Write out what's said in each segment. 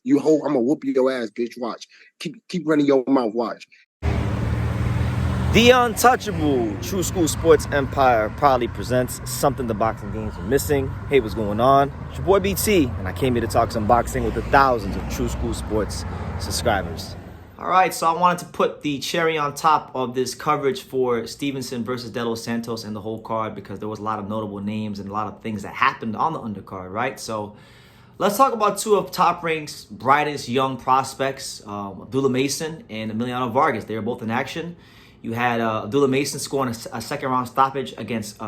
You hold, I'm gonna whoop your ass, bitch. Watch. Keep running your mouth. Watch. The untouchable True School Sports Empire proudly presents something the boxing games are missing. Hey, what's going on? It's your boy BT, and I came here to talk some boxing with the thousands of True School Sports subscribers. All right, so I wanted to put the cherry on top of this coverage for Stevenson versus De Los Santos and the whole card because there was a lot of notable names and a lot of things that happened on the undercard, right? So let's talk about two of Top Rank's brightest young prospects, Abdullah Mason and Emiliano Vargas. They were both in action. You had Abdullah Mason scoring a second-round stoppage against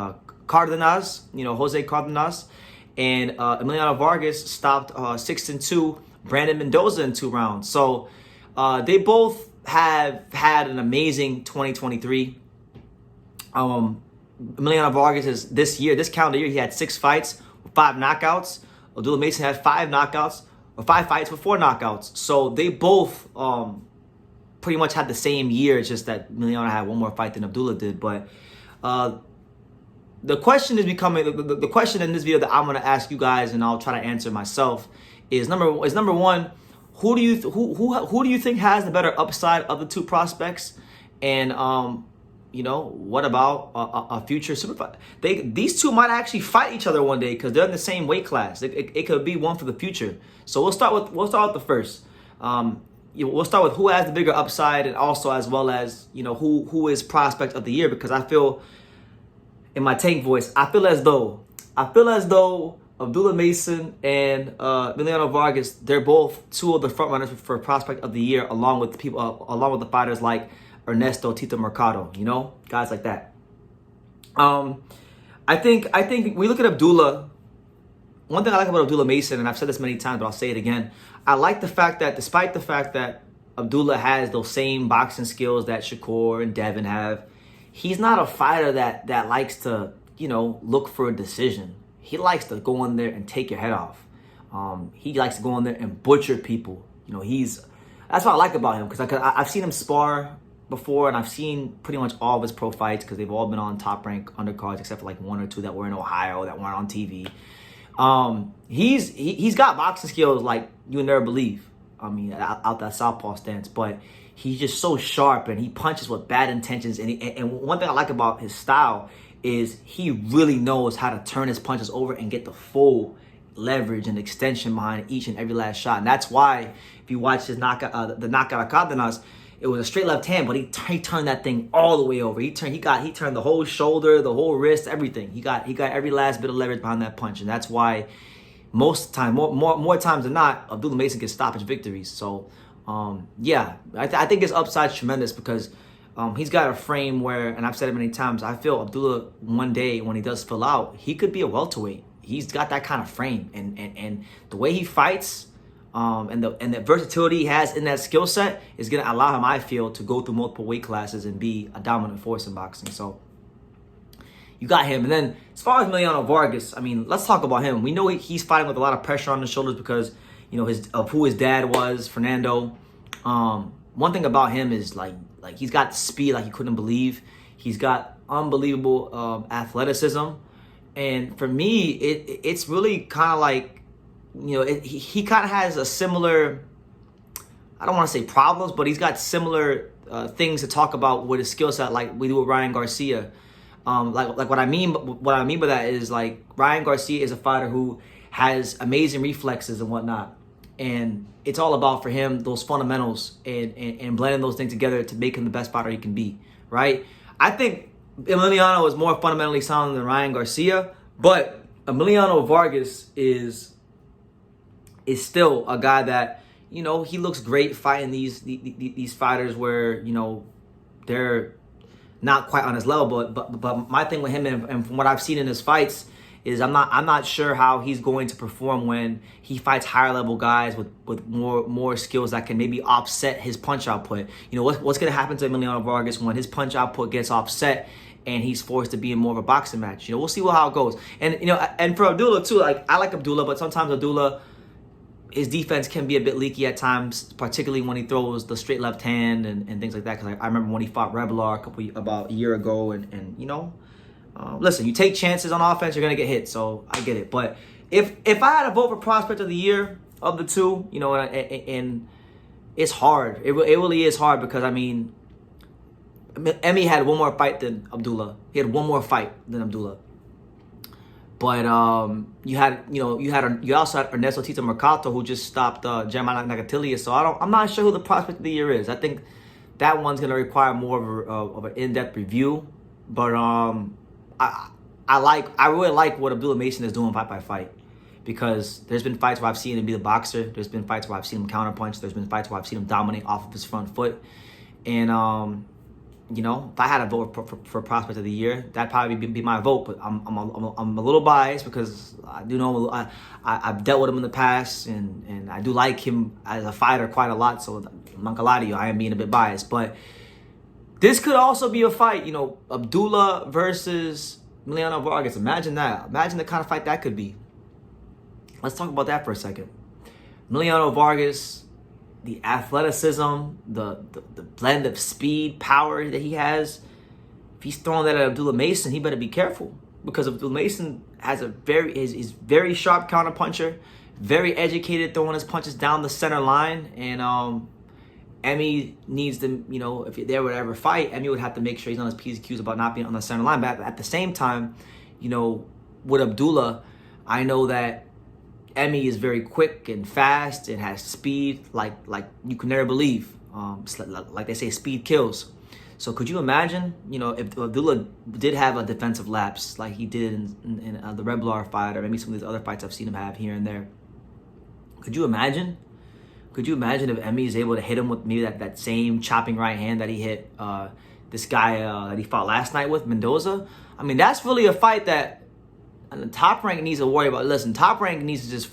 Cardenas, Jose Cardenas. And Emiliano Vargas stopped 6-2 Brandon Mendoza in 2 rounds. So they both have had an amazing 2023. Emiliano Vargas is this calendar year, he had 6 fights with 5 knockouts. Abdullah Mason had 5 knockouts, or 5 fights with 4 knockouts. So they both pretty much had the same year, it's just that Emiliano had 1 more fight than Abdullah did. But the question is becoming the question in this video that I'm going to ask you guys, and I'll try to answer myself, is number one, who do you think has the better upside of the 2 prospects? And what about a future super fight? These 2 might actually fight each other one day because they're in the same weight class. It could be one for the future. So we'll start with the first. We'll start with who has the bigger upside, and also as well as who is prospect of the year, because I feel, in my tank voice, I feel as though Abdullah Mason and Emiliano Vargas, they're both 2 of the front runners for prospect of the year, along with the fighters like Ernesto Tito Mercado, guys like that. I think we look at Abdullah. One thing I like about Abdullah Mason, and I've said this many times, but I'll say it again. I like the fact that despite the fact that Abdullah has those same boxing skills that Shakur and Devin have, he's not a fighter that likes to, look for a decision. He likes to go in there and take your head off. He likes to go in there and butcher people. That's what I like about him, because I've seen him spar before, and I've seen pretty much all of his pro fights because they've all been on Top Rank undercards except for like 1 or 2 that were in Ohio that weren't on TV. He's got boxing skills like you would never believe. I mean, out that southpaw stance, but he's just so sharp, and he punches with bad intentions. And one thing I like about his style is he really knows how to turn his punches over and get the full leverage and extension behind each and every last shot. And that's why if you watch his knockout of Cardenas, it was a straight left hand, but he turned that thing all the way over. He turned the whole shoulder, the whole wrist, everything. He got every last bit of leverage behind that punch, and that's why most time, more times than not, Abdullah Mason gets stoppage victories. So I think his upside's tremendous because he's got a frame where, and I've said it many times, I feel Abdullah one day when he does fill out, he could be a welterweight. He's got that kind of frame, and the way he fights. And the versatility he has in that skill set is going to allow him, I feel, to go through multiple weight classes and be a dominant force in boxing. So you got him. And then as far as Emiliano Vargas, I mean, let's talk about him. We know he's fighting with a lot of pressure on his shoulders because, of who his dad was, Fernando. One thing about him is like he's got speed like you couldn't believe. He's got unbelievable athleticism. And for me, it's really kind of like, he kind of has a similar, I don't want to say problems, but he's got similar things to talk about with his skill set, like we do with Ryan Garcia. Like what I mean by that is like Ryan Garcia is a fighter who has amazing reflexes and whatnot, and it's all about for him those fundamentals and blending those things together to make him the best fighter he can be. Right? I think Emiliano is more fundamentally sound than Ryan Garcia, but Emiliano Vargas is still a guy that, he looks great fighting these fighters where, they're not quite on his level. But my thing with him and from what I've seen in his fights is I'm not sure how he's going to perform when he fights higher level guys with more skills that can maybe offset his punch output. What's going to happen to Emiliano Vargas when his punch output gets offset and he's forced to be in more of a boxing match? We'll see how it goes. And and for Abdullah too, like I like Abdullah, but sometimes Abdullah, his defense can be a bit leaky at times, particularly when he throws the straight left hand and things like that. Because I remember when he fought Reblar about a year ago, and listen, you take chances on offense, you're gonna get hit. So I get it. But if I had a vote for prospect of the year, of the two, you know, and it's hard. It really is hard because, I mean, Emmy had one more fight than Abdullah. He had one more fight than Abdullah. But you also had Ernesto Tito Mercado, who just stopped Jeremiah Nagatilia. So I'm not sure who the prospect of the year is. I think that one's gonna require more of an in-depth review. But I really like what Abdullah Mason is doing fight by fight, because there's been fights where I've seen him be the boxer. There's been fights where I've seen him counterpunch. There's been fights where I've seen him dominate off of his front foot. And you know, if I had a vote for prospect of the year, that'd probably be my vote. But I'm a little biased because I do know I've dealt with him in the past, and I do like him as a fighter quite a lot. So I'm not gonna lie to you, I am being a bit biased. But this could also be a fight, you know, Abdullah versus Emiliano Vargas. Imagine that. Imagine the kind of fight that could be. Let's talk about that for a second. Emiliano Vargas, the athleticism, the blend of speed, power that he has. If he's throwing that at Abdullah Mason, he better be careful, because Abdullah Mason has is very sharp counterpuncher, very educated throwing his punches down the center line. And Emmy needs to, you know, if they would ever fight, Emmy would have to make sure he's on his P's and Q's about not being on the center line. But at the same time, you know, with Abdullah, I know that Emmy is very quick and fast and has speed like you can never believe. Like they say, speed kills. So could you imagine, you know, if Abdullah did have a defensive lapse like he did in the Red Blar fight, or maybe some of these other fights I've seen him have here and there? Could you imagine? Could you imagine if Emmy is able to hit him with maybe that same chopping right hand that he hit this guy that he fought last night with, Mendoza? I mean, that's really a fight that the Top Rank needs to worry about. Listen, Top Rank needs to just,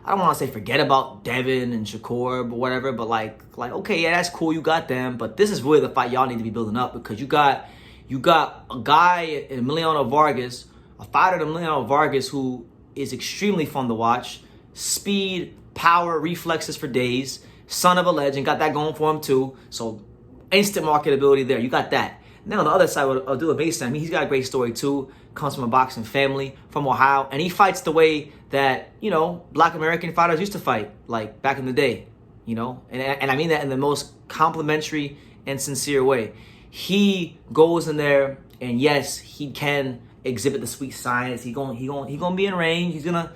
I don't want to say forget about Devin and Shakur or whatever, but like okay, yeah, that's cool, you got them, but this is really the fight y'all need to be building up, because you got a guy in Emiliano Vargas, a fighter in Emiliano Vargas who is extremely fun to watch, speed, power, reflexes for days, son of a legend, got that going for him too. So instant marketability there, you got that. And then on the other side with Abdullah Mason, I mean, he's got a great story too. Comes from a boxing family from Ohio, and he fights the way that, you know, Black American fighters used to fight, like back in the day, you know, and I mean that in the most complimentary and sincere way. He goes in there, and yes, he can exhibit the sweet science. He gonna be in range. He's gonna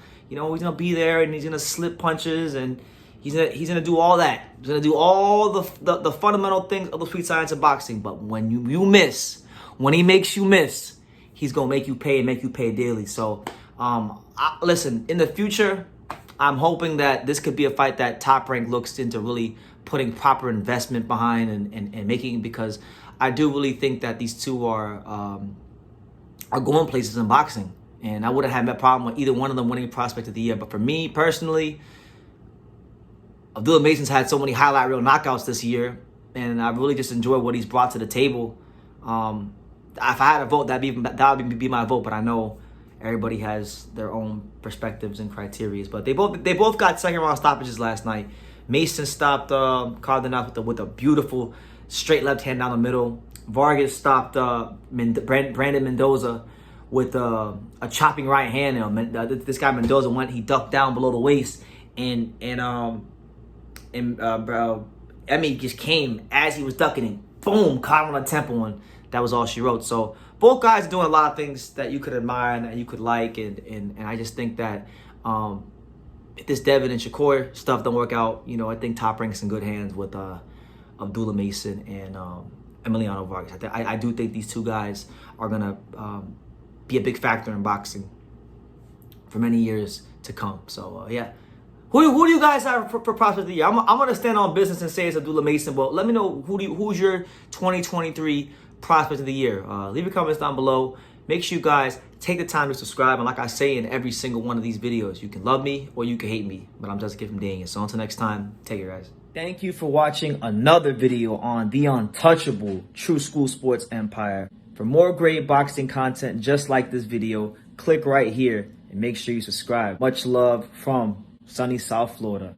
be there, and he's gonna slip punches, and he's gonna do all that. He's gonna do all the fundamental things of the sweet science of boxing. But when you miss, when he makes you miss, he's going to make you pay, and make you pay daily. So, listen, in the future, I'm hoping that this could be a fight that Top Rank looks into really putting proper investment behind and making, because I do really think that these two are going places in boxing. And I wouldn't have a problem with either one of them winning prospect of the year. But for me, personally, Abdullah Mason's had so many highlight reel knockouts this year, and I really just enjoy what he's brought to the table. If I had a vote, that would be my vote. But I know everybody has their own perspectives and criteria. But they both got second round stoppages last night. Mason stopped Cardenas with a beautiful straight left hand down the middle. Vargas stopped Brandon Mendoza with a chopping right hand. This guy Mendoza he ducked down below the waist, and Emmy just came as he was ducking and boom, caught him on the temple, and that was all she wrote. So both guys are doing a lot of things that you could admire and that you could like, and I just think that if this Devin and Shakur stuff don't work out, you know, I think Top Rank's in good hands with Abdullah Mason and Emiliano Vargas. I do think these two guys are gonna be a big factor in boxing for many years to come. So yeah. Who do you guys have for prospect of the year? I'm gonna stand on business and say it's Abdullah Mason, but let me know who's your 2023 prospect of the year. Leave your comments down below. Make sure you guys take the time to subscribe. And like I say in every single one of these videos, you can love me or you can hate me, but I'm just giving Daniel. So until next time, take care, guys. Thank you for watching another video on the untouchable True School Sports Empire. For more great boxing content just like this video, click right here and make sure you subscribe. Much love from sunny South Florida.